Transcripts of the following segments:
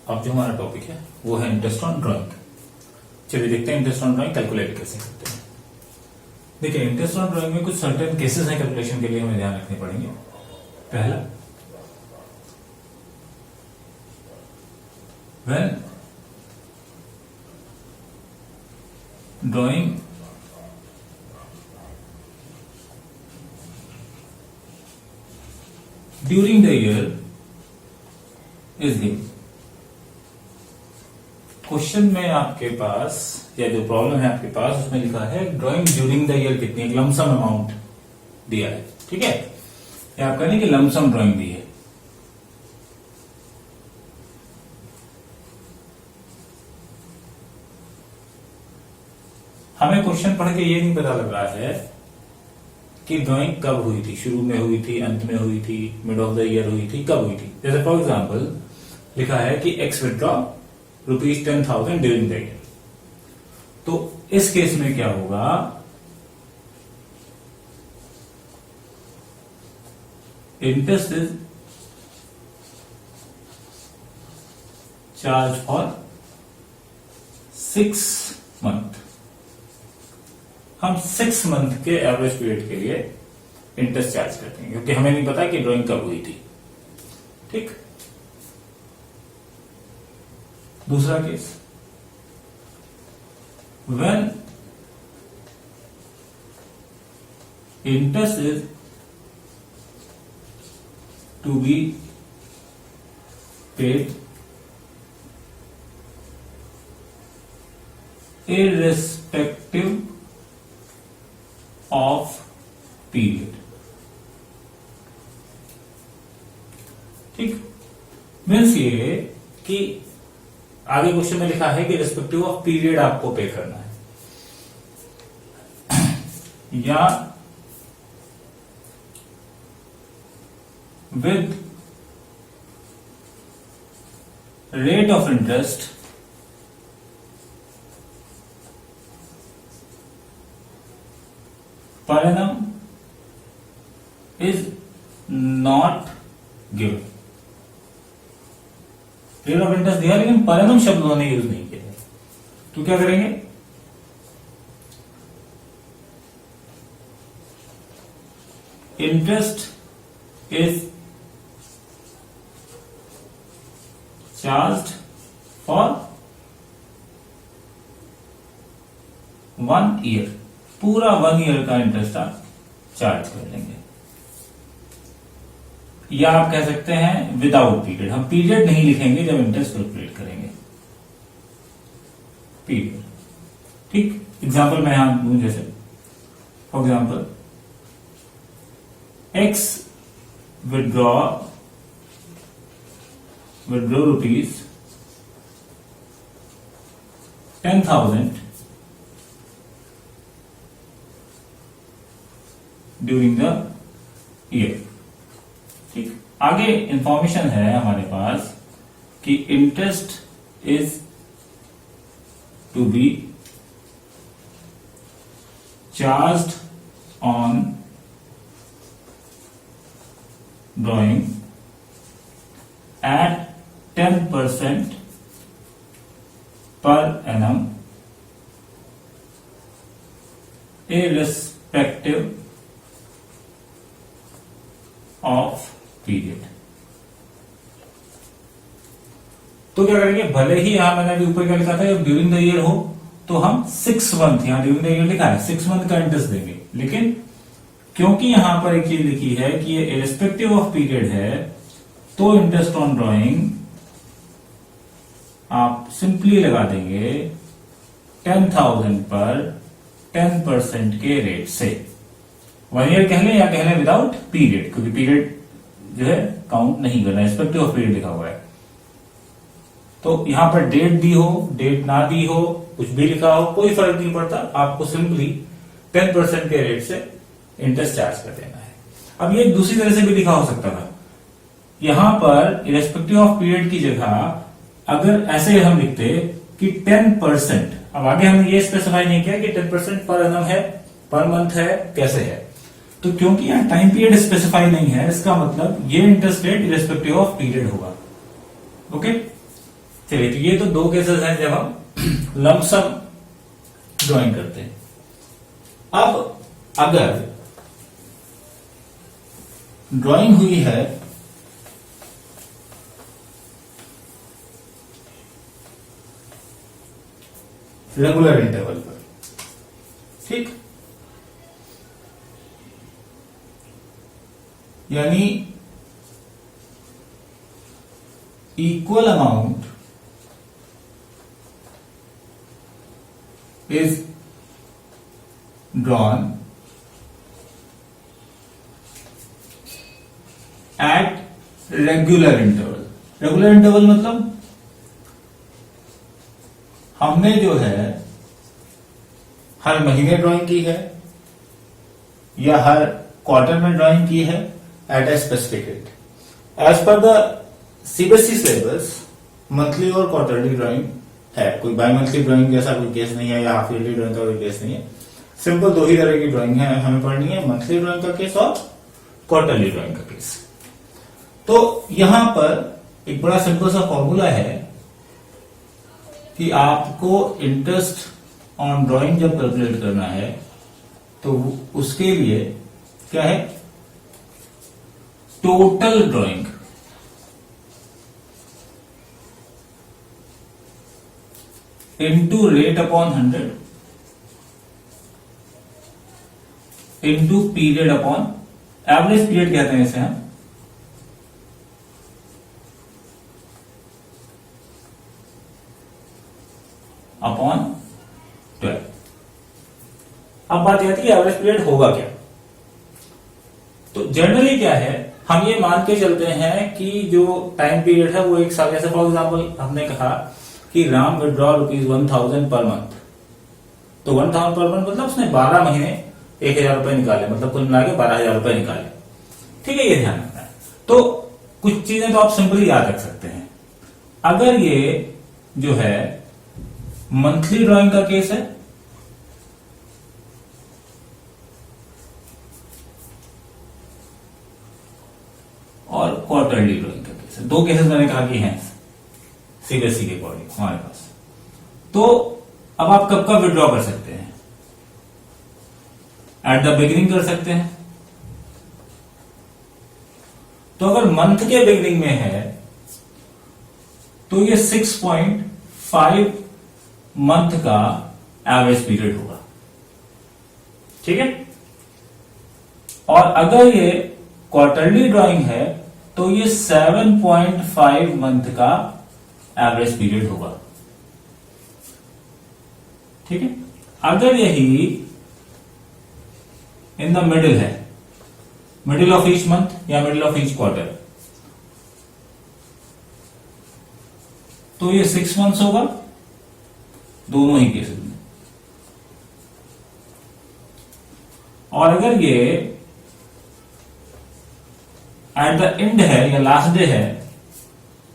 अब जो हमारा टॉपिक है वो है इंटरेस्ट ऑन ड्राइंग। चलिए देखते हैं इंटरेस्ट ऑन ड्राइंग कैलकुलेट कैसे करते हैं। देखिए इंटरेस्ट ऑन ड्राइंग में कुछ सर्टेन केसेस हैं कैलकुलेशन के लिए हमें ध्यान रखने पड़ेंगे। पहला, when drawing during the year is given. Question में आपके पास या जो प्रॉब्लम है आपके पास उसमें लिखा है ड्राइंग ड्यूरिंग द ईयर कितनी, एक लमसम अमाउंट दिया है। ठीक है, या आप कहें कि लमसम ड्राइंग दी है। हमें क्वेश्चन पढ़ के ये नहीं पता लग रहा है कि ड्राइंग कब हुई थी, शुरू में हुई थी, अंत में हुई थी, मिड ऑफ द ईयर हुई थी, कब हुई थी। जैसे फॉर एग्जाम्पल लिखा है कि x withdraw ₹10,000 during the year. तो इस केस में क्या होगा, interest is charge for 6 month. हम 6 मंथ के एवरेज पीरियड के लिए इंटरेस्ट चार्ज करते हैं क्योंकि हमें नहीं पता कि ड्राइंग कब हुई थी। ठीक, दूसरा case, when interest is to be paid irrespective of period. ठीक, मीन्स ये कि आगे क्वेश्चन में लिखा है कि रिस्पेक्टिव ऑफ पीरियड आपको पे करना है, या with rate of interest per annum is not given। Rate of interest दिया लेकिन पर एनम शब्द उन्होंने यूज नहीं किया है। तो क्या करेंगे, interest is charged for 1 year, पूरा 1 ईयर का इंटरेस्ट आप चार्ज कर लेंगे। या आप कह सकते हैं विदाउट पीरियड, हम पीरियड नहीं लिखेंगे जब इंटरेस्ट कैलकुलेट करेंगे, पीरियड। ठीक, एग्जाम्पल मैं यहां दूं, जैसे for example X withdraw ₹10,000 during the year. ठीक, आगे इंफॉर्मेशन है हमारे पास कि interest is to be charged on drawing at 10% per annum irrespective of period. तो क्या करेंगे, भले ही यहां मैंने अभी ऊपर क्या लिखा था, जब ड्यूरिंग द ईयर हो तो हम 6 मंथ, यहां ड्यूरिंग द ईयर लिखा है 6 मंथ का इंटरेस्ट देंगे, लेकिन क्योंकि यहां पर एक चीज लिखी है कि ये इरेस्पेक्टिव ऑफ पीरियड है, तो इंटरेस्ट ऑन ड्राइंग आप सिंपली लगा देंगे 10,000 पर 10% के रेट से। 1 ईयर कह लें या कह लें विदाउट पीरियड, क्योंकि पीरियड जो है काउंट नहीं करना, रिस्पेक्टिव ऑफ पीरियड लिखा हुआ है। तो यहां पर डेट दी हो, डेट ना दी हो, कुछ भी लिखा हो, कोई फर्क नहीं पड़ता, आपको सिंपली 10% के रेट से इंटरेस्ट चार्ज कर देना है। अब ये दूसरी तरह से भी लिखा हो सकता था, यहां पर रिस्पेक्टिव ऑफ पीरियड की जगह अगर ऐसे हम लिखते कि 10%, अब आगे हमने ये स्पेसिफाई नहीं किया कि 10% पर एनम है, पर मंथ है, कैसे है। तो क्योंकि यहां टाइम पीरियड स्पेसिफाई नहीं है, इसका मतलब ये interest rate irrespective of period होगा। ओके, चलिए, तो ये तो दो केसेस हैं जब हम लमसम ड्राइंग करते हैं। अब अगर ड्राइंग हुई है रेगुलर इंटरवल पर, ठीक, यानी equal amount is drawn at regular interval। Regular interval मतलब हमने जो है हर महीने ड्राइंग की है या हर क्वार्टर में ड्राइंग की है at a specific date. As per the CBSE syllabus monthly और क्वार्टरली ड्राइंग है, कोई बाई मंथली ड्राइंग जैसा कोई केस नहीं है या हाफ ईयरली ड्राइंग का कोई केस नहीं है। सिंपल दो ही तरह की ड्राइंग है हमें पढ़नी है, मंथली ड्राइंग का केस और क्वार्टरली ड्राइंग का केस। तो यहां पर एक बड़ा सिंपल सा फॉर्मूला है कि आपको इंटरेस्ट ऑन ड्राइंग जब कैलकुलेट करना है तो उसके लिए क्या है, total drawing into rate upon 100 into period upon average period कहते हैं इसे हम, अपॉन 12। अब बात यह थी एवरेज पीरियड होगा क्या। तो जनरली क्या है, हम ये मान के चलते हैं कि जो टाइम पीरियड है वो एक साल, जैसे फॉर एग्जाम्पल हमने कहा कि राम विड्रॉ ₹1000 पर मंथ, तो 1000 पर मंथ मतलब उसने 12 महीने 1000 रुपए निकाले, मतलब कुल मिला के 12,000 रुपए निकाले। ठीक है, ये ध्यान रखना है। तो कुछ चीजें तो आप सिंपली याद रख सकते हैं। अगर ये जो है मंथली ड्राइंग का केस है और क्वार्टरली ड्राइंग का केस है, दो केसेस मैंने कहा कि हैं सीबीएसई के अकॉर्डिंग हमारे पास। तो अब आप कब कब विड्रॉ कर सकते हैं, एट द बिगिनिंग कर सकते हैं। तो अगर मंथ के बिगिनिंग में है तो ये 6.5 मंथ का एवरेज पीरियड होगा, ठीक है। और अगर ये क्वार्टरली ड्राइंग है तो ये 7.5 मंथ का एवरेज पीरियड होगा, ठीक है। अगर यही इन द मिडिल है, मिडिल ऑफ ईच मंथ या मिडिल ऑफ ईच क्वार्टर, तो ये 6 मंथ्स होगा दोनों ही केसेस में। और अगर ये एट द एंड है या लास्ट डे है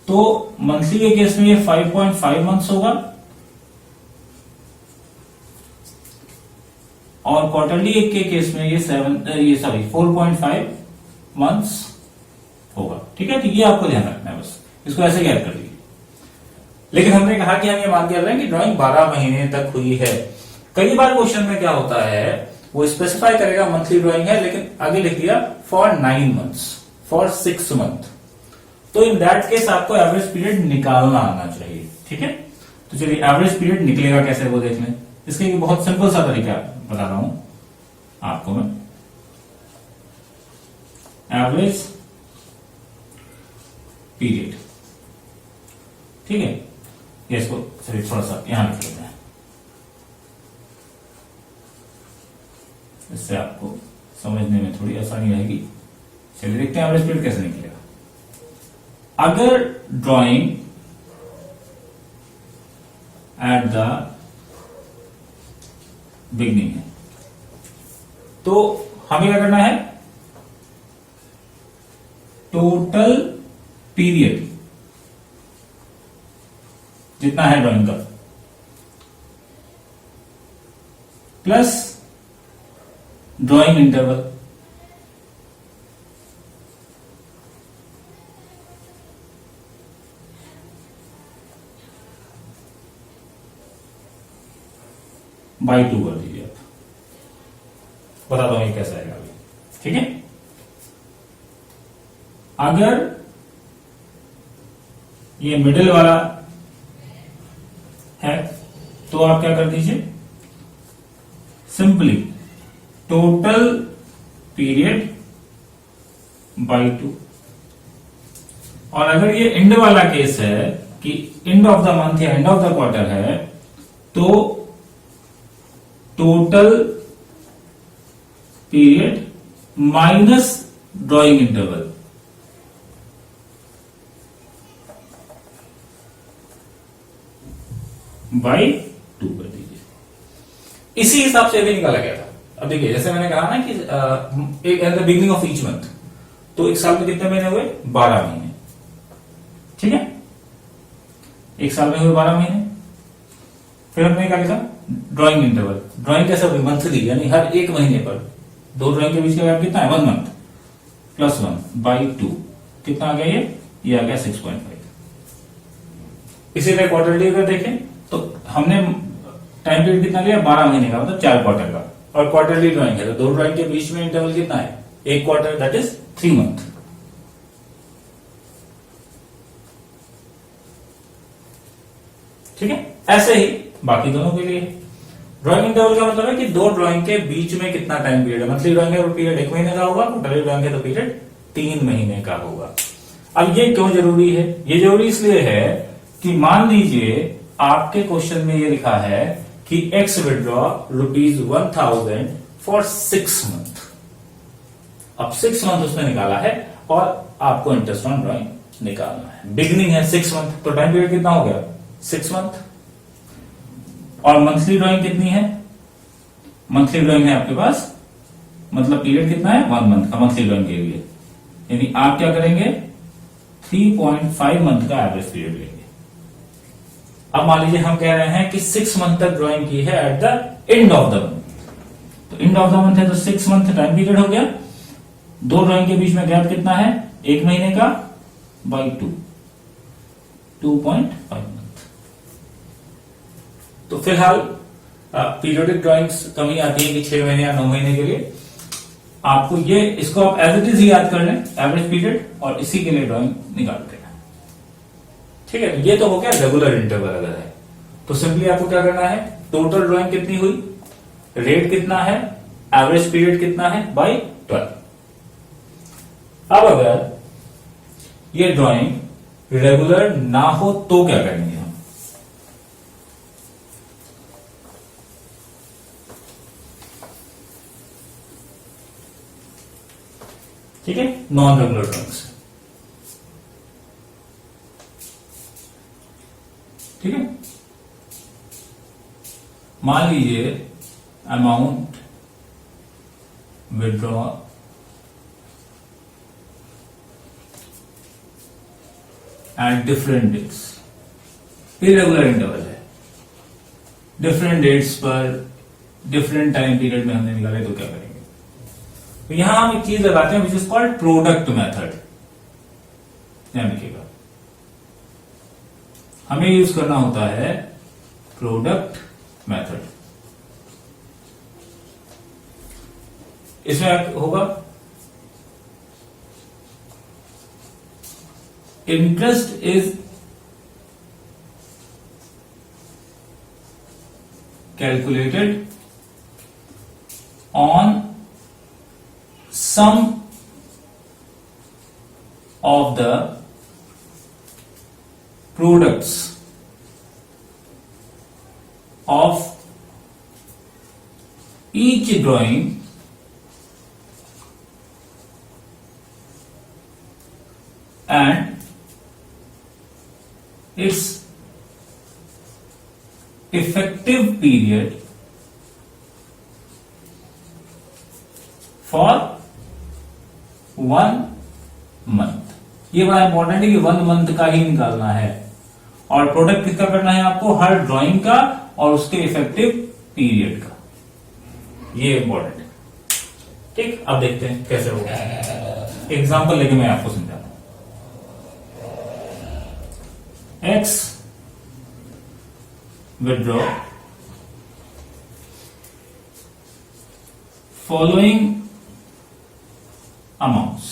तो मंथली के केस में ये 5.5 मंथ्स होगा और क्वार्टरली के केस में ये 4.5 मंथ्स होगा, ठीक है। तो ये आपको ध्यान रखना है, बस इसको ऐसे याद कर लीजिए। लेकिन हमने कहा कि हम ये मान के चल रहे हैं कि ड्राइंग 12 महीने तक हुई है। कई बार क्वेश्चन में क्या होता है, वो स्पेसिफाई करेगा मंथली ड्राइंग है लेकिन आगे लिख दिया फॉर 9 मंथ्स, फॉर 6 मंथ। तो इन दैट केस आपको एवरेज पीरियड निकालना आना चाहिए, ठीक है। तो चलिए एवरेज पीरियड निकलेगा कैसे वो देख लें। इसके लिए बहुत सिंपल सा तरीका बता रहा हूं आपको मैं। एवरेज पीरियड, ठीक है। ये इसको चलिए थोड़ा सा यहां लिख लेते हैं, इससे आपको समझने में थोड़ी आसानी रहेगी। चलिए देखते हैं एवरेज पीरियड कैसे निकलेगा। अगर ड्राइंग एट द बिगनिंग है तो हमें क्या करना है, टोटल पीरियड जितना है ड्राइंग का प्लस ड्राइंग इंटरवल, बाई 2 कर दीजिए आप। बताता हूं ये कैसे आएगा अभी, ठीक है। अगर ये मिडिल वाला है तो आप क्या कर दीजिए, सिंपली टोटल पीरियड बाई 2। और अगर ये एंड वाला केस है कि एंड ऑफ द मंथ या एंड ऑफ द क्वार्टर है, तो total period minus drawing interval. By 2 कर दीजिए। इसी हिसाब से भी निकाला गया था। अब देखिए, जैसे मैंने कहा ना कि एक at the beginning of each month, तो एक साल में कितने महीने हुए, 12 महीने, ठीक है। एक साल में हुए 12 महीने। फिर हमने क्या लिखा, ड्राइंग इंटरवल। ड्राइंग कैसे होगी, मंथली, यानी हर एक महीने पर दो ड्राइंग के बीच का गैप कितना है, 1 मंथ प्लस 1 बाई 2। कितना आ गया ये आ गया 6.5। इसी तरह क्वार्टरली अगर देखें तो हमने टाइम पीरियड कितना लिया, 12 महीने का, मतलब 4 क्वार्टर का। और क्वार्टरली ड्राइंग है तो दो ड्राइंग के बीच में इंटरवल कितना है, एक क्वार्टर, दैट इज 3 मंथ। ठीक है। ऐसे ही बाकी दोनों के लिए ड्राइंग इंटरवल का मतलब है कि दो ड्राइंग के बीच में कितना टाइम पीरियड है। मंथली ड्राइंग का पीरियड 1 महीने का होगा, क्वार्टरली ड्राइंग का तो पीरियड 3 महीने का होगा। अब ये क्यों जरूरी है, ये जरूरी इसलिए है कि मान लीजिए आपके क्वेश्चन में ये लिखा है कि एक्स विड्रॉ ₹1000 फॉर 6 मंथ। अब 6 मंथ उसने निकाला है और आपको इंटरेस्ट ऑन ड्राइंग निकालना है। बिगिनिंग है 6 मंथ, तो टाइम पीरियड कितना हो गया, 6 मंथ। और मंथली ड्राइंग कितनी है, मंथली ड्राइंग है आपके पास, मतलब पीरियड कितना है, 1 मंथ का मंथली ड्राइंग के लिए। यानी आप क्या करेंगे, 3.5 मंथ का एवरेज पीरियड लेंगे। अब मान लीजिए हम कह रहे हैं कि 6 मंथ तक ड्राइंग की है at the end of the month. तो एंड ऑफ द मंथ है तो 6 मंथ टाइम पीरियड हो गया। दो ड्राइंग के बीच में गैप कितना है, 1 महीने का बाई 2.5 मंथ। तो फिलहाल पीरियोडिक ड्राइंग्स कमी आती है कि 6 महीने या 9 महीने के लिए। आपको ये, इसको आप एज इट इज ही याद कर लें, एवरेज पीरियड, और इसी के लिए ड्राइंग निकालते हैं। ठीक है। ये तो हो गया रेगुलर इंटरवल अगर है तो सिंपली आपको क्या करना है, टोटल ड्राइंग कितनी हुई, रेट कितना है, एवरेज पीरियड कितना है, बाई 12। अब अगर ये ड्राइंग रेगुलर ना हो तो क्या करेंगे हम, ठीक है, नॉन रेगुलर ड्राइंग्स, ठीक है। मान लीजिए amount withdraw at different dates, irregular interval है, डिफरेंट डेट्स पर डिफरेंट टाइम पीरियड में हमने निकाले तो क्या करेंगे। तो यहां हम एक चीज लगाते हैं which is called product method. ध्यान रखिएगा, हमें यूज करना होता है प्रोडक्ट मेथड। इसमें होगा interest is calculated on sum of the products of each drawing and its effective period for 1 month। ये बड़ा इंपॉर्टेंट है कि 1 मंथ का ही निकालना है। और प्रोडक्ट किसका करना है आपको, हर ड्राइंग का और उसके इफेक्टिव पीरियड का। ये इंपॉर्टेंट है। ठीक, अब देखते हैं कैसे होगा। एग्जांपल लेके मैं आपको समझाता हूं। एक्स विड्रॉ फॉलोइंग अमाउंट्स,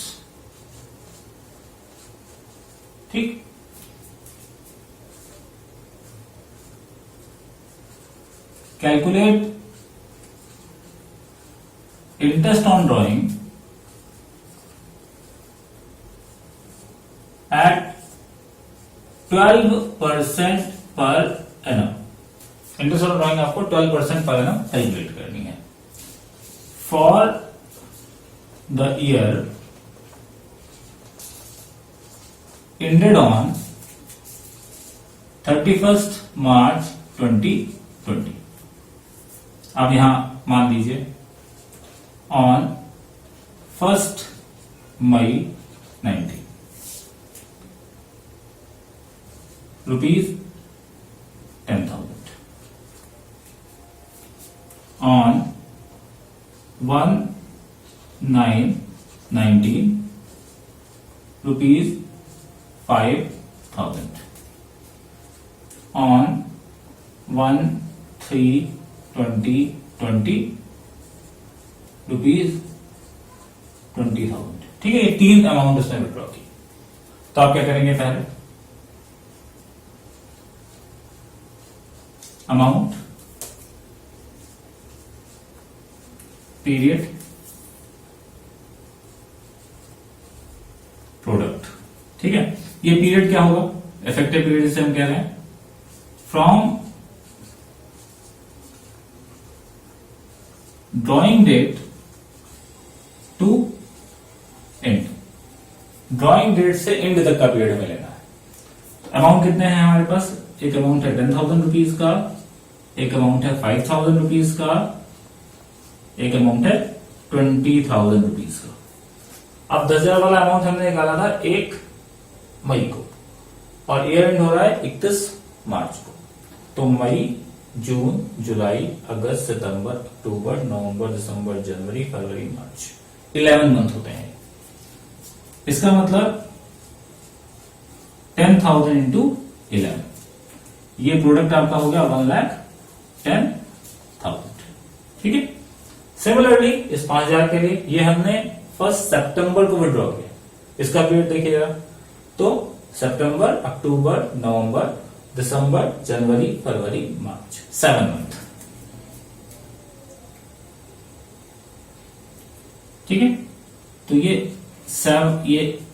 ठीक। Calculate interest on drawing at 12% per annum. Interest on drawing आपको 12% पर एनम कैलकुलेट करनी है for the year ended on 31st March 2020। अब यहां मान लीजिए on 1st May 19 rupees 10,000 on 1/9/19 rupees 5,000 on 1/3/2020 rupees 20,000। ठीक है, ये 3 अमाउंट उसने विड्रॉ की। तो आप क्या करेंगे, पहले अमाउंट, पीरियड, प्रोडक्ट। ठीक है, ये पीरियड क्या होगा, इफेक्टिव पीरियड जिसे हम कह रहे हैं, from drawing date to end. Drawing date से एंड तक का पीरियड हमें लेना है। अमाउंट कितने हैं हमारे पास, एक अमाउंट है 10,000 रुपीज का, एक अमाउंट है 5,000 रुपीज का, एक अमाउंट है 20,000 रुपीज का। अब 10,000 वाला अमाउंट हमने निकाला था 1 मई को और ईयर एंड हो रहा है 31 मार्च को। तो मई, जून, जुलाई, अगस्त, सितंबर, अक्टूबर, नवंबर, दिसंबर, जनवरी, फरवरी, मार्च, 11 मंथ होते हैं। इसका मतलब 10,000 इंटू 11, ये प्रोडक्ट आपका हो गया 1,10,000। ठीक है, सिमिलरली इस 5,000 के लिए ये हमने 1 सितंबर को विड्रॉ किया। इसका पीरियड देखिएगा, तो सितंबर, अक्टूबर, नवंबर, दिसंबर, जनवरी, फरवरी, मार्च, 7 मंथ। ठीक है, तो ये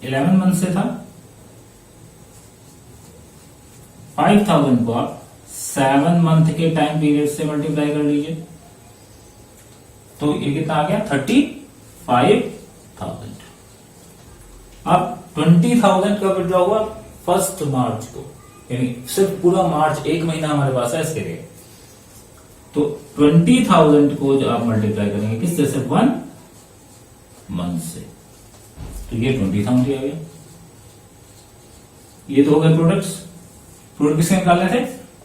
11 मंथ से था। 5,000 को आप 7 मंथ के टाइम पीरियड से मल्टीप्लाई कर लीजिए, तो ये कितना आ गया, 35,000। अब 20,000 का विड्रॉ हुआ 1 मार्च को, यानी सिर्फ पूरा मार्च, 1 महीना हमारे पास है इसके लिए। तो 20,000 को जो आप मल्टीप्लाई करेंगे किससे, सिर्फ 1 मंथ से, तो ये 20,000 आ गया। ये तो हो गए प्रोडक्ट्स। प्रोडक्ट किसके निकालने थे,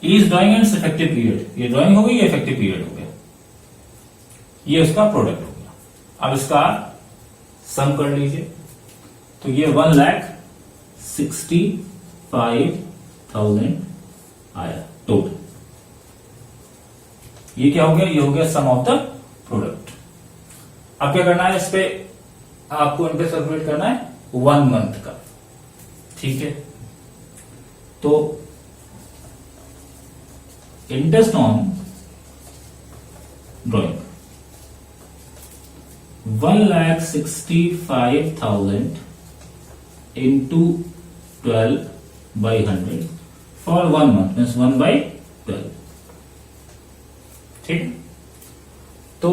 is drawing and effective period. ये ड्राइंग हो गई, ये इफेक्टिव पीरियड हो गया, ये उसका प्रोडक्ट हो गया। अब इसका सम कर लीजिए, तो ये 1,65,000 आया टोटल। ये क्या हो गया, ये हो गया सम ऑफ द प्रोडक्ट। अब क्या करना है, इस पे आपको इंटरेस्ट कैलकुलेट करना है 1 मंथ का। ठीक है, तो interest on drawing 1,65,000 into 12/100 for 1 month means 1/12। ठीक, तो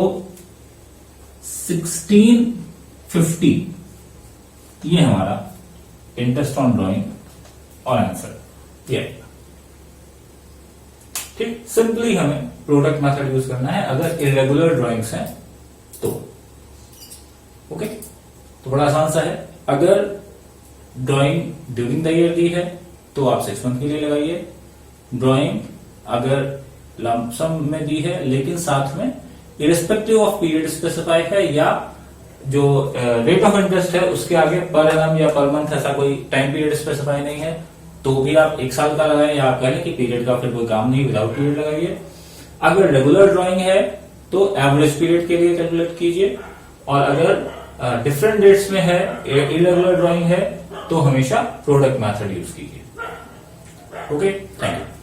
1650 ये हमारा इंटरेस्ट ऑन ड्रॉइंग और आंसर ये। ठीक, सिंपली हमें प्रोडक्ट मेथड यूज करना है अगर इरेगुलर ड्राइंग्स हैं तो। ओके, तो बड़ा आसान सा है। अगर ड्राइंग ड्यूरिंग द ईयर दी है तो आप 6 मंथ के लिए लगाइए। ड्राइंग अगर लमसम में दी है लेकिन साथ में इरेस्पेक्टिव ऑफ पीरियड स्पेसिफाई है या जो रेट ऑफ इंटरेस्ट है उसके आगे पर एनम या पर मंथ ऐसा कोई टाइम पीरियड स्पेसिफाई नहीं है, तो भी आप 1 साल का लगाएं, या आप कहें कि पीरियड का फिर कोई काम नहीं, विदाउट पीरियड लगाइए। अगर रेगुलर ड्राइंग है तो एवरेज पीरियड के लिए कैलकुलेट कीजिए, और अगर डिफरेंट डेट्स में है, इरेगुलर ड्राइंग है, तो हमेशा प्रोडक्ट मेथड यूज कीजिए। Okay, thank you.